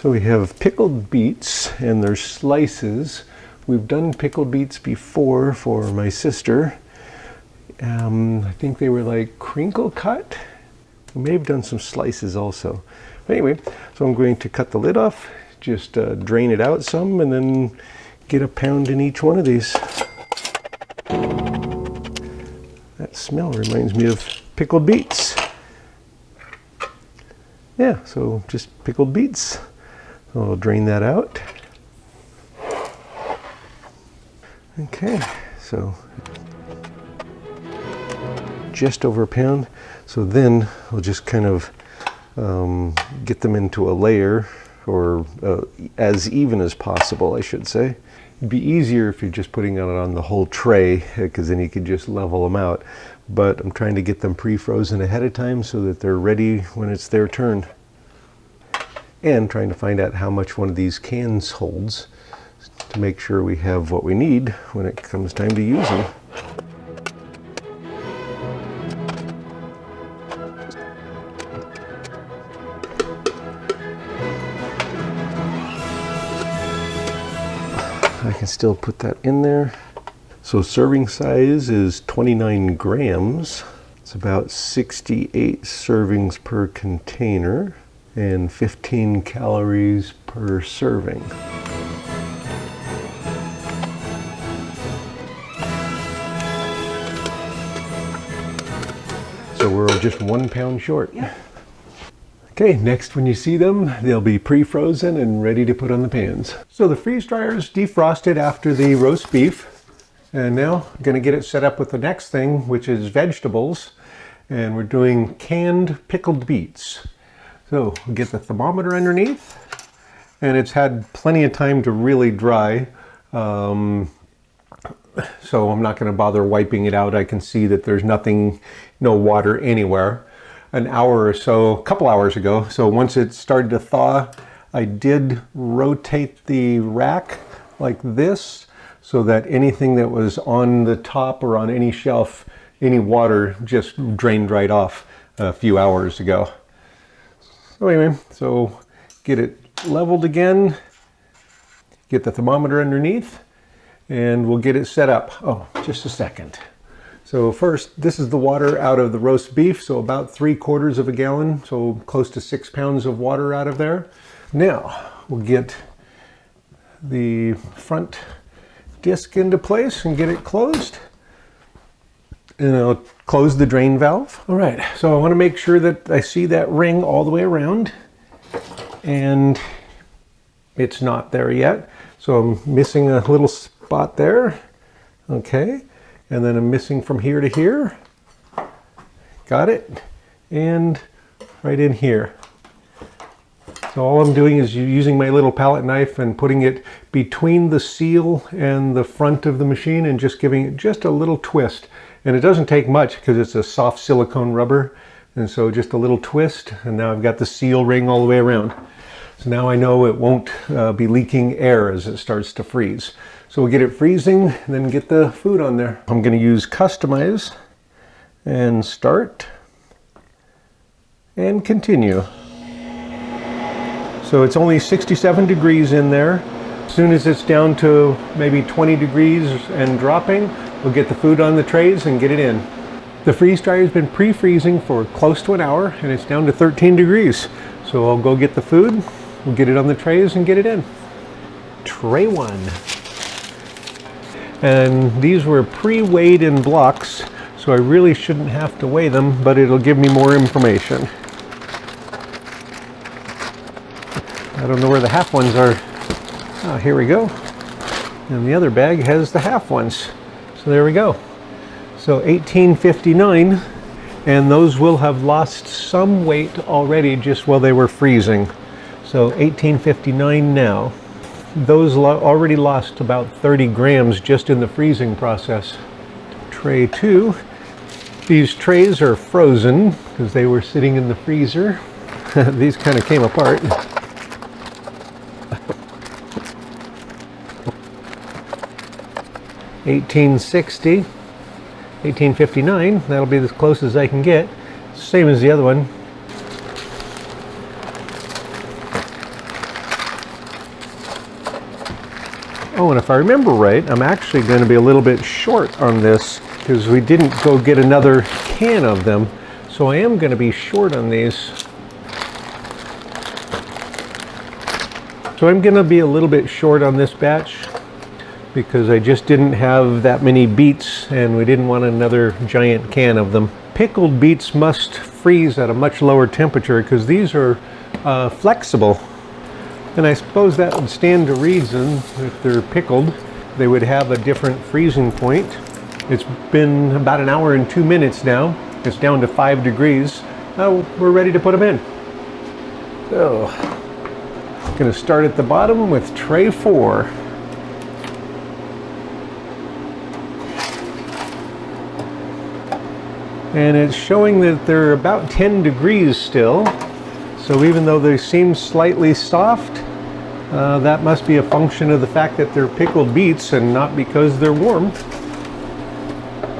So we have pickled beets, and they're slices. We've done pickled beets before for my sister. I think they were like crinkle cut. We may have done some slices also. But anyway, so I'm going to cut the lid off, just drain it out some, and then get a pound in each one of these. That smell reminds me of pickled beets. Yeah, so just pickled beets. So I'll drain that out. Okay, so just over a pound. So then I'll just kind of get them into a layer, or as even as possible, I should say. It'd be easier if you're just putting it on the whole tray, because then you could just level them out. But I'm trying to get them pre-frozen ahead of time so that they're ready when it's their turn. And trying to find out how much one of these cans holds to make sure we have what we need when it comes time to use them. I can still put that in there. So serving size is 29 grams. It's about 68 servings per container and 15 calories per serving. So we're just 1 pound short. Yep. Okay, next when you see them, they'll be pre-frozen and ready to put on the pans. So the freeze dryer is defrosted after the roast beef. And now I'm going to get it set up with the next thing, which is vegetables. And we're doing canned pickled beets. So we'll get the thermometer underneath. And it's had plenty of time to really dry. So I'm not going to bother wiping it out. I can see that there's nothing, no water anywhere. An hour or so, a couple hours ago. So once it started to thaw, I did rotate the rack like this so that anything that was on the top or on any shelf, any water just drained right off a few hours ago. So anyway, so get it leveled again, get the thermometer underneath, and we'll get it set up. Oh, just a second. So first, this is the water out of the roast beef, so about 3/4 of a gallon, so close to 6 pounds of water out of there. Now, we'll get the front disc into place and get it closed. And I'll close the drain valve. All right, so I want to make sure that I see that ring all the way around, and it's not there yet. So I'm missing a little spot there. Okay. And then I'm missing from here to here. Got it. And right in here. So all I'm doing is using my little palette knife and putting it between the seal and the front of the machine and just giving it just a little twist. And it doesn't take much because it's a soft silicone rubber. And so just a little twist, and now I've got the seal ring all the way around. So now I know it won't be leaking air as it starts to freeze. So we'll get it freezing and then get the food on there. I'm going to use customize and start and continue. So it's only 67 degrees in there. As soon as it's down to maybe 20 degrees and dropping, we'll get the food on the trays and get it in. The freeze dryer has been pre-freezing for close to an hour and it's down to 13 degrees. So I'll go get the food, we'll get it on the trays and get it in. Tray 1. And these were pre-weighed in blocks, so I really shouldn't have to weigh them, but it'll give me more information. I don't know where the half ones are. Oh, here we go. And the other bag has the half ones. So there we go. So 1859, and those will have lost some weight already just while they were freezing. So 1859 now. Those already lost about 30 grams just in the freezing process. Tray 2. These trays are frozen because they were sitting in the freezer. These kind of came apart. $18.60, $18.59. That'll be as close as I can get. Same as the other one. Oh, and if I remember right, I'm actually going to be a little bit short on this because we didn't go get another can of them. So I am going to be short on these. So I'm going to be a little bit short on this batch because I just didn't have that many beets and we didn't want another giant can of them. Pickled beets must freeze at a much lower temperature because these are flexible. And I suppose that would stand to reason. If they're pickled, they would have a different freezing point. It's been about an hour and 2 minutes now. It's down to 5 degrees. Now we're ready to put them in. So, going to start at the bottom with tray 4. And it's showing that they're about 10 degrees still. So even though they seem slightly soft, that must be a function of the fact that they're pickled beets and not because they're warm.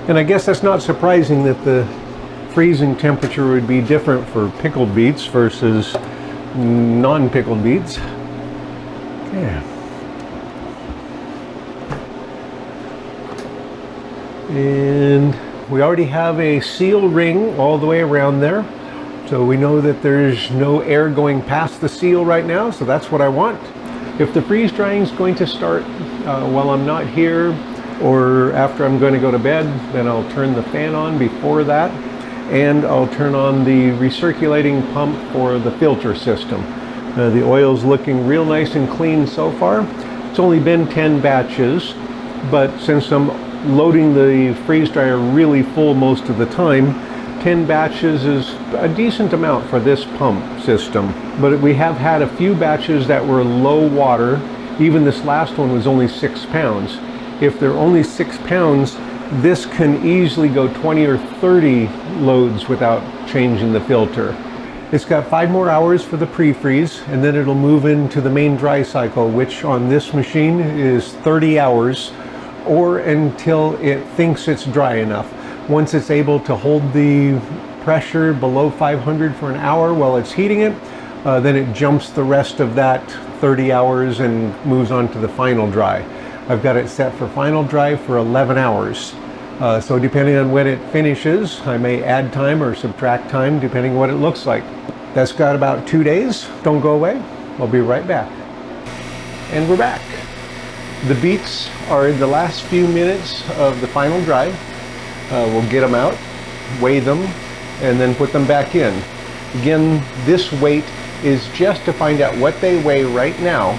And I guess that's not surprising that the freezing temperature would be different for pickled beets versus non-pickled beets. Yeah. And we already have a seal ring all the way around there. So we know that there's no air going past the seal right now, so that's what I want. If the freeze drying is going to start while I'm not here or after I'm going to go to bed, then I'll turn the fan on before that, and I'll turn on the recirculating pump for the filter system. The oil's looking real nice and clean so far. It's only been 10 batches, but since I'm loading the freeze dryer really full most of the time, 10 batches is a decent amount for this pump system. But we have had a few batches that were low water. Even this last one was only 6 pounds. If they're only 6 pounds, this can easily go 20 or 30 loads without changing the filter. It's got 5 more hours for the pre-freeze, and then it'll move into the main dry cycle, which on this machine is 30 hours, or until it thinks it's dry enough. Once it's able to hold the pressure below 500 for an hour while it's heating it, then it jumps the rest of that 30 hours and moves on to the final dry. I've got it set for final dry for 11 hours. So depending on when it finishes, I may add time or subtract time depending on what it looks like. That's got about 2 days. Don't go away. I'll be right back. And we're back. The beets are in the last few minutes of the final dry. We'll get them out, weigh them, and then put them back in. Again, this weight is just to find out what they weigh right now,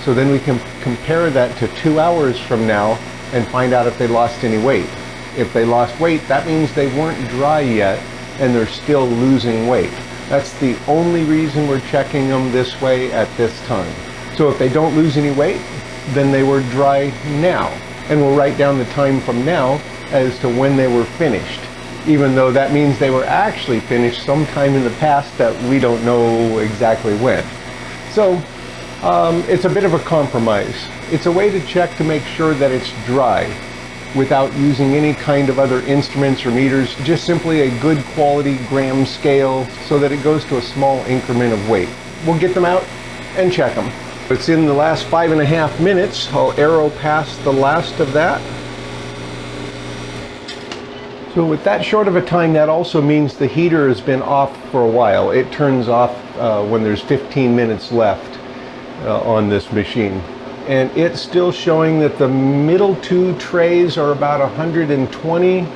so then we can compare that to 2 hours from now and find out if they lost any weight. If they lost weight, that means they weren't dry yet and they're still losing weight. That's the only reason we're checking them this way at this time. So if they don't lose any weight, then they were dry now. And we'll write down the time from now as to when they were finished, even though that means they were actually finished sometime in the past that we don't know exactly when. So it's a bit of a compromise. It's a way to check to make sure that it's dry without using any kind of other instruments or meters, just simply a good quality gram scale so that it goes to a small increment of weight. We'll get them out and check them. It's in the last 5.5 minutes. I'll arrow past the last of that. So with that short of a time, that also means the heater has been off for a while. It turns off when there's 15 minutes left on this machine. And it's still showing that the middle 2 trays are about 120,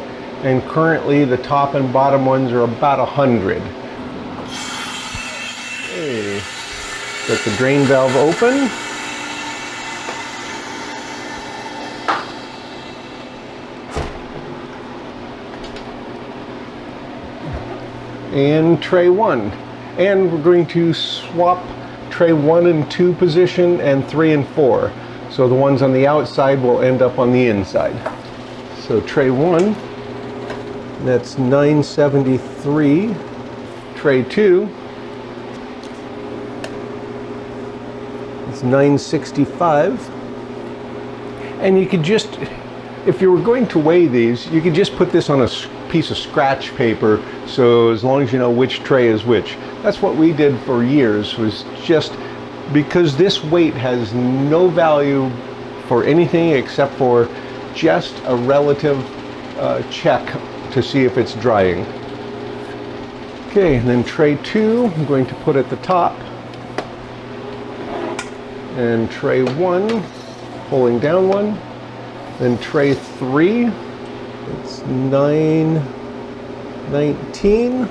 and currently the top and bottom ones are about 100. Okay. Get the drain valve open. And tray 1. And we're going to swap tray 1 and 2 position and 3 and 4. So the ones on the outside will end up on the inside. So tray 1, that's 973. Tray 2, it's 965. And you could just, if you were going to weigh these, you could just put this on a piece of scratch paper, so as long as you know which tray is which. That's what we did for years, was just because this weight has no value for anything except for just a relative check to see if it's drying. Okay, and then tray 2 I'm going to put at the top, and tray 1 pulling down 1, then tray 3, it's 9:19,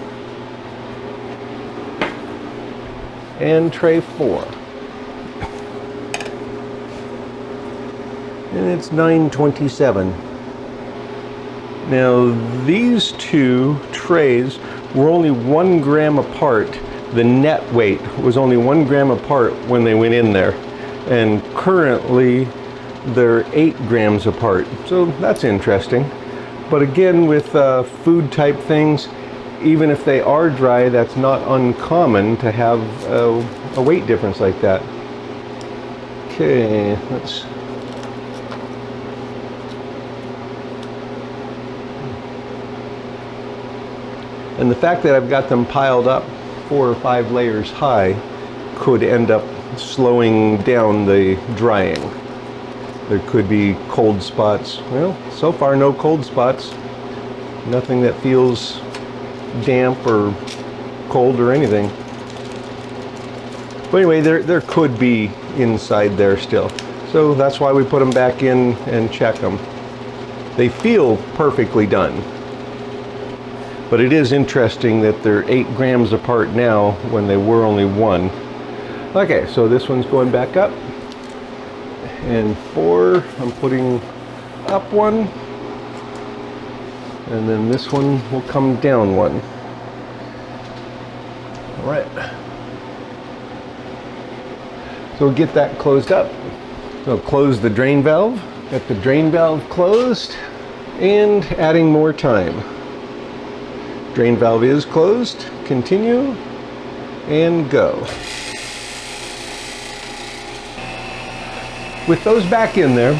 and tray 4, and it's 9:27. Now these two trays were only 1 gram apart. The net weight was only 1 gram apart when they went in there, and currently they're 8 grams apart, so that's interesting. But again, with food type things, even if they are dry, that's not uncommon to have a weight difference like that. Okay, let's and the fact that I've got them piled up 4 or 5 layers high could end up slowing down the drying. There could be cold spots. Well, so far no cold spots. Nothing that feels damp or cold or anything. But anyway, there could be inside there still. So that's why we put them back in and check them. They feel perfectly done. But it is interesting that they're 8 grams apart now when they were only 1. Okay, so this one's going back up. And 4, I'm putting up 1. And then this one will come down 1. All right. So we'll get that closed up. So close the drain valve. Got the drain valve closed and adding more time. Drain valve is closed. Continue and go. With those back in there,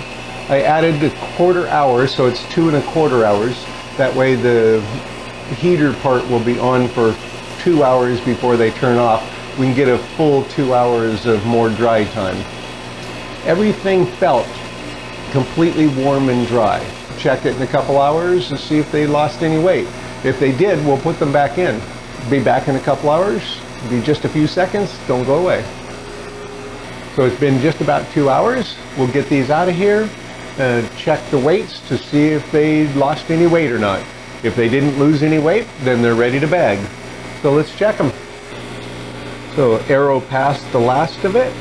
I added the 1/4 hour, so it's 2 1/4 hours. That way the heater part will be on for 2 hours before they turn off. We can get a full 2 hours of more dry time. Everything felt completely warm and dry. Check it in a couple hours to see if they lost any weight. If they did, we'll put them back in. Be back in a couple hours. Be just a few seconds. Don't go away. So it's been just about 2 hours. We'll get these out of here and check the weights to see if they lost any weight or not. If they didn't lose any weight, then they're ready to bag. So let's check them. So arrow past the last of it.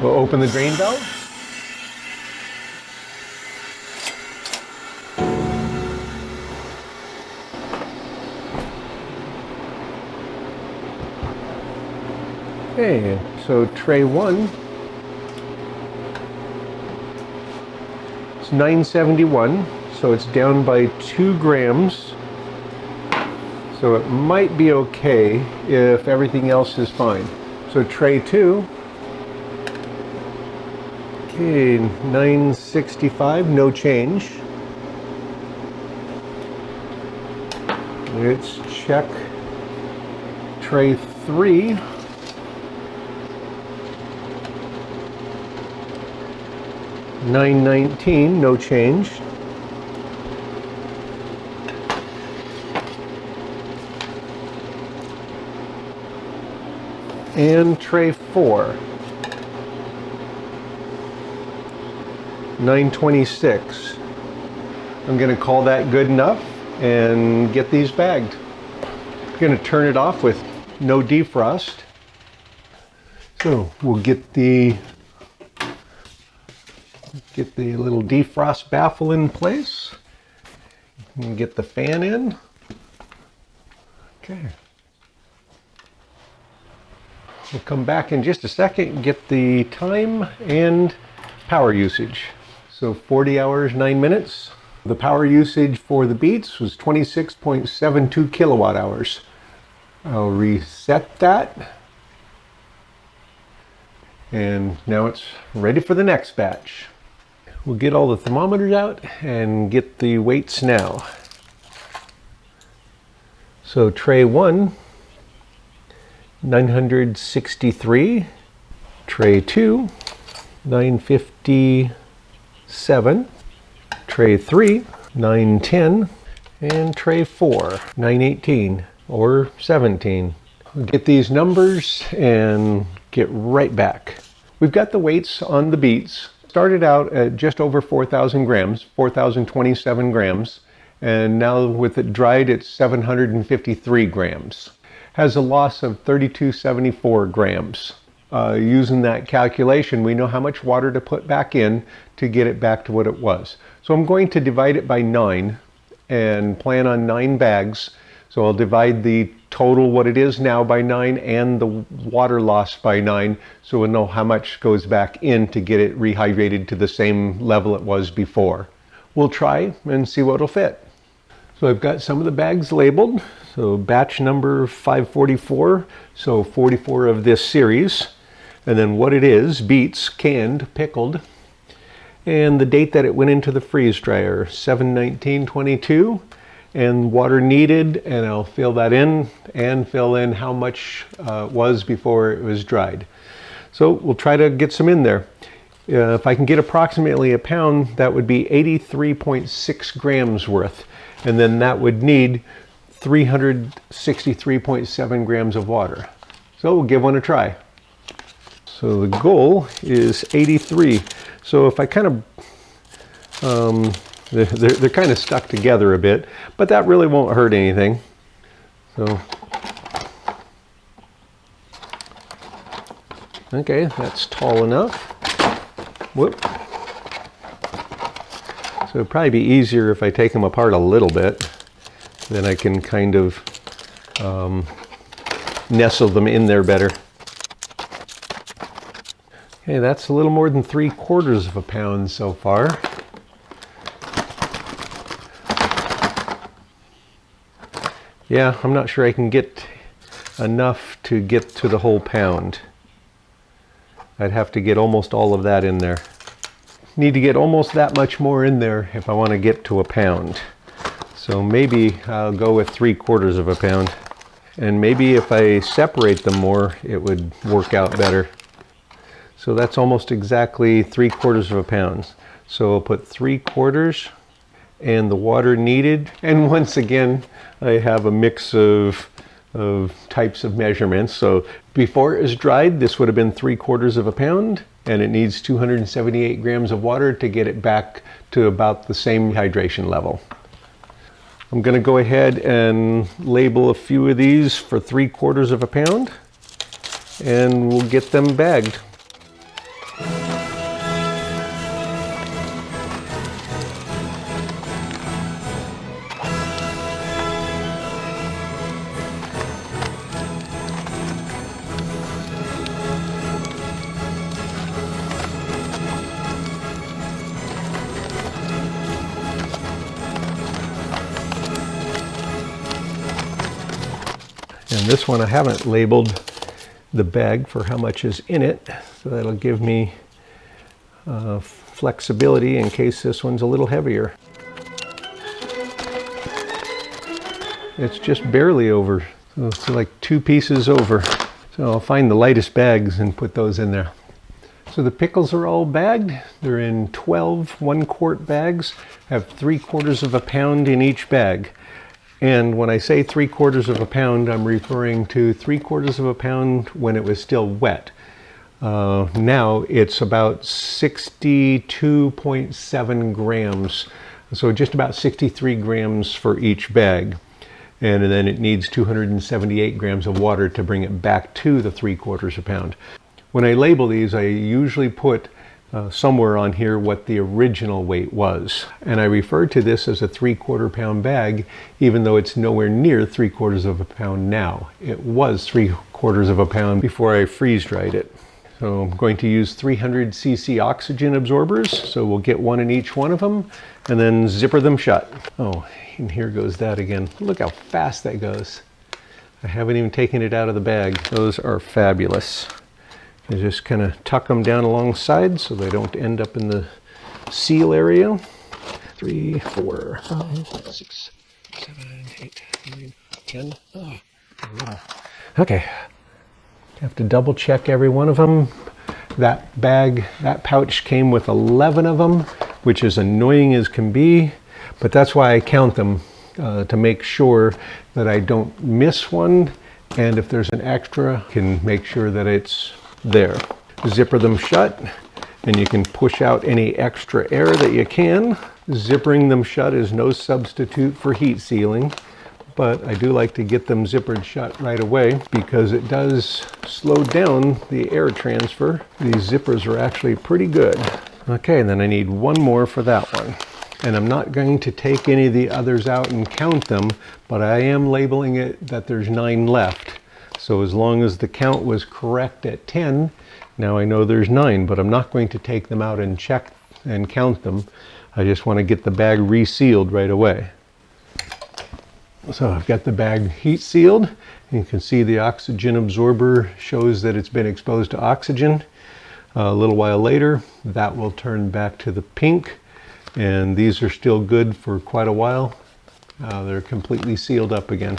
We'll open the drain valve. Okay, so tray 1, it's 971, so it's down by 2 grams. So it might be okay if everything else is fine. So tray 2, okay, 965, no change. Let's check tray 3. 919, no change. And tray 4, 926. I'm going to call that good enough and get these bagged. I'm going to turn it off with no defrost. So we'll get the little defrost baffle in place and get the fan in. Okay. We'll come back in just a second and get the time and power usage. So 40 hours, 9 minutes. The power usage for the Beets was 26.72 kilowatt hours. I'll reset that. And now it's ready for the next batch. We'll get all the thermometers out and get the weights now. So tray 1, 963. Tray 2, 957. Tray 3, 910. And tray 4, 918 or 17. We'll get these numbers and get right back. We've got the weights on the beets. Started out at just over 4,000 grams, 4,027 grams, and now with it dried it's 753 grams. Has a loss of 3,274 grams. Using that calculation, we know how much water to put back in to get it back to what it was. So I'm going to divide it by 9 and plan on 9 bags. So I'll divide the total what it is now by 9 and the water loss by 9, so we'll know how much goes back in to get it rehydrated to the same level it was before. We'll try and see what'll fit. So I've got some of the bags labeled. So batch number 544, so 44 of this series. And then what it is, beets, canned, pickled. And the date that it went into the freeze dryer, 7/19/22. And water needed, and I'll fill that in and fill in how much it was before it was dried. So we'll try to get some in there. If I can get approximately a pound, that would be 83.6 grams worth. And then that would need 363.7 grams of water. So we'll give one a try. So the goal is 83. So if I kind of, they're kind of stuck together a bit, but that really won't hurt anything. So, okay, that's tall enough. Whoop. So it'd probably be easier if I take them apart a little bit. Then I can kind of nestle them in there better. Okay, that's a little more than 3/4 of a pound so far. Yeah, I'm not sure I can get enough to get to the whole pound. I'd have to get almost all of that in there. Need to get almost that much more in there if I want to get to a pound. So maybe I'll go with 3/4 of a pound. And maybe if I separate them more, it would work out better. So that's almost exactly 3/4 of a pound. So I'll put 3/4 and the water needed. And once again, I have a mix of types of measurements. So before it was dried, this would have been 3/4 of a pound, and it needs 278 grams of water to get it back to about the same hydration level. I'm going to go ahead and label a few of these for 3/4 of a pound, and we'll get them bagged. And this one I haven't labeled the bag for how much is in it, so that'll give me flexibility in case this one's a little heavier. It's just barely over, so it's like 2 pieces over. So I'll find the lightest bags and put those in there. So the pickles are all bagged. They're in 12 1-quart bags, have 3/4 of a pound in each bag. And when I say 3/4 of a pound, I'm referring to 3/4 of a pound when it was still wet. Now it's about 62.7 grams. So just about 63 grams for each bag. And then it needs 278 grams of water to bring it back to the 3/4 a pound. When I label these, I usually put somewhere on here what the original weight was. And I refer to this as a 3/4 pound bag, even though it's nowhere near 3/4 of a pound now. It was 3/4 of a pound before I freeze dried it. So I'm going to use 300 cc oxygen absorbers. So we'll get one in each one of them and then zipper them shut. Oh, and here goes that again. Look how fast that goes. I haven't even taken it out of the bag. Those are fabulous. You just kind of tuck them down alongside so they don't end up in the seal area. 3, 4, 5, 6, 7, 8, 9, 10. Oh, wow. Okay. Have to double check every one of them. That bag, that pouch came with 11 of them, which is annoying as can be, but that's why I count them to make sure that I don't miss one, and if there's an extra, I can make sure that it's there. Zipper them shut, and you can push out any extra air that you can. Zippering them shut is no substitute for heat sealing, but I do like to get them zippered shut right away because it does slow down the air transfer. These zippers are actually pretty good. Okay, and then I need one more for that one. And I'm not going to take any of the others out and count them, but I am labeling it that there's 9 left. So as long as the count was correct at 10, now I know there's 9, but I'm not going to take them out and check and count them. I just want to get the bag resealed right away. So I've got the bag heat sealed. You can see the oxygen absorber shows that it's been exposed to oxygen. A little while later, that will turn back to the pink, and these are still good for quite a while. They're completely sealed up again.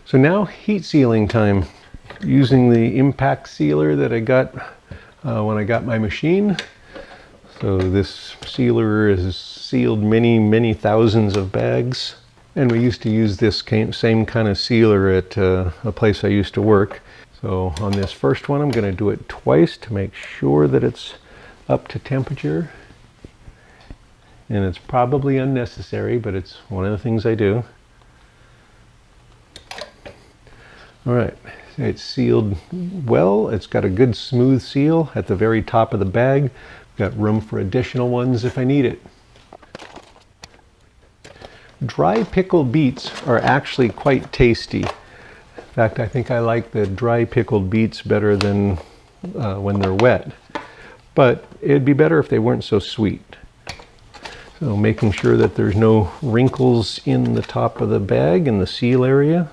So now heat sealing time. Using the impact sealer that I got when I got my machine. So this sealer has sealed many thousands of bags. And we used to use this same kind of sealer at a place I used to work. So on this first one, I'm going to do it twice to make sure that it's up to temperature. And it's probably unnecessary, but it's one of the things I do. All right, it's sealed well. It's got a good smooth seal at the very top of the bag. Got room for additional ones if I need it. Dry pickled beets are actually quite tasty. In fact, I think I like the dry pickled beets better than when they're wet. But it'd be better if they weren't so sweet. So making sure that there's no wrinkles in the top of the bag in the seal area.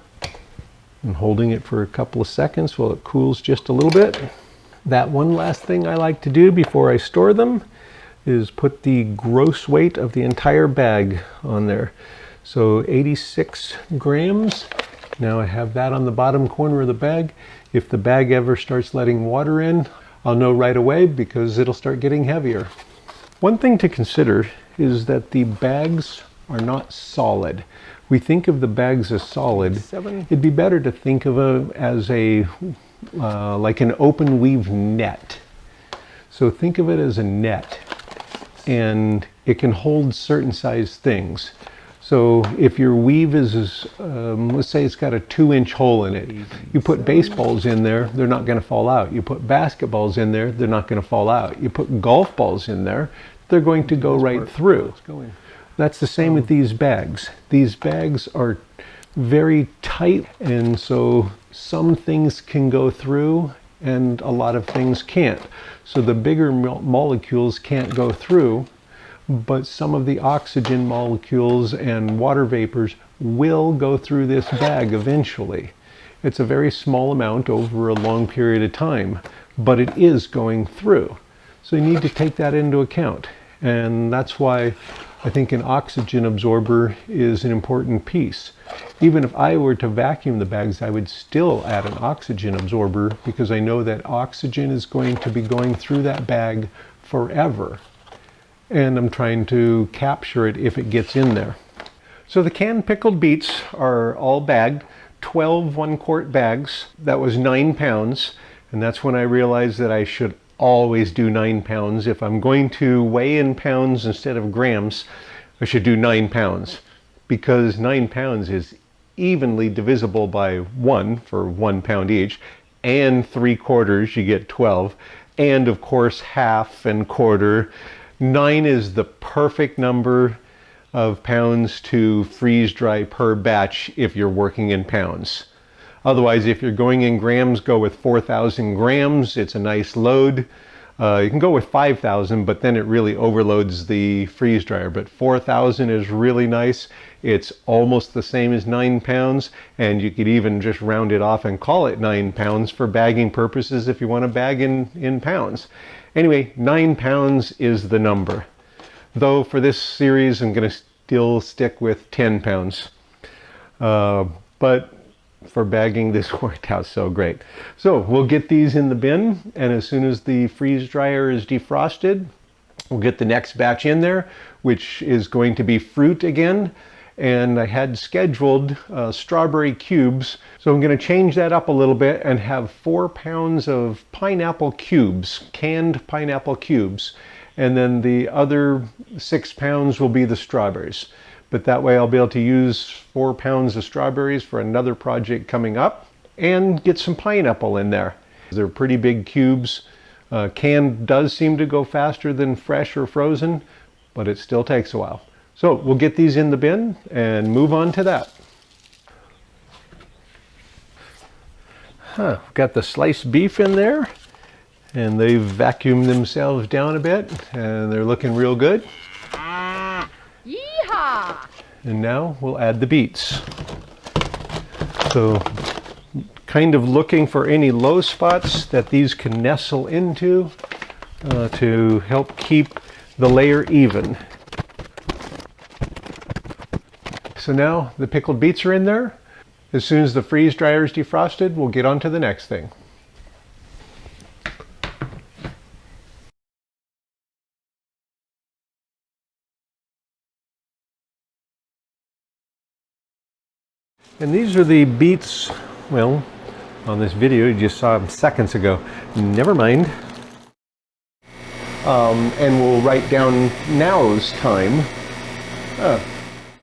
And holding it for a couple of seconds while it cools just a little bit. That one last thing I like to do before I store them is put the gross weight of the entire bag on there. So 86 grams. Now I have that on the bottom corner of the bag. If the bag ever starts letting water in, I'll know right away because it'll start getting heavier. One thing to consider is that the bags are not solid. We think of the bags as solid. It'd be better to think of it as like an open weave net. So think of it as a net, and it can hold certain size things. So if your weave is, let's say it's got a 2-inch hole in it. You put baseballs in there, they're not going to fall out. You put basketballs in there, they're not going to fall out. You put golf balls in there, they're going to go right through. That's the same with these bags. These bags are very tight, and so some things can go through and a lot of things can't. So the bigger molecules can't go through, but some of the oxygen molecules and water vapors will go through this bag eventually. It's a very small amount over a long period of time, but it is going through. So you need to take that into account. And that's why I think an oxygen absorber is an important piece. Even if I were to vacuum the bags, I would still add an oxygen absorber because I know that oxygen is going to be going through that bag forever. And I'm trying to capture it if it gets in there. So the canned pickled beets are all bagged, 12 1-quart bags. That was 9 pounds. And that's when I realized that I should always do 9 pounds. If I'm going to weigh in pounds instead of grams, I should do 9 pounds because 9 pounds is evenly divisible by 1 for 1 pound each, and 3/4, you get 12, and of course half and quarter. 9 is the perfect number of pounds to freeze dry per batch if you're working in pounds. Otherwise, if you're going in grams, go with 4,000 grams. It's a nice load. You can go with 5,000, but then it really overloads the freeze dryer. But 4,000 is really nice. It's almost the same as 9 pounds, and you could even just round it off and call it 9 pounds for bagging purposes if you want to bag in pounds. Anyway, 9 pounds is the number. Though for this series, I'm going to still stick with 10 pounds. But for bagging. This worked out so great. So we'll get these in the bin, and as soon as the freeze dryer is defrosted, we'll get the next batch in there, which is going to be fruit again. And I had scheduled strawberry cubes, so I'm going to change that up a little bit and have 4 pounds of pineapple cubes, canned pineapple cubes, and then the other 6 pounds will be the strawberries. But that way I'll be able to use 4 pounds of strawberries for another project coming up and get some pineapple in there. They're pretty big cubes. Canned does seem to go faster than fresh or frozen, but it still takes a while. So we'll get these in the bin and move on to that. Got the sliced beef in there, and they've vacuumed themselves down a bit, and they're looking real good. Yeehaw! And now we'll add the beets. So kind of looking for any low spots that these can nestle into to help keep the layer even. So now the pickled beets are in there. As soon as the freeze dryer is defrosted, we'll get on to the next thing. And these are the beets, well, on this video you just saw them seconds ago. Never mind. And we'll write down now's time.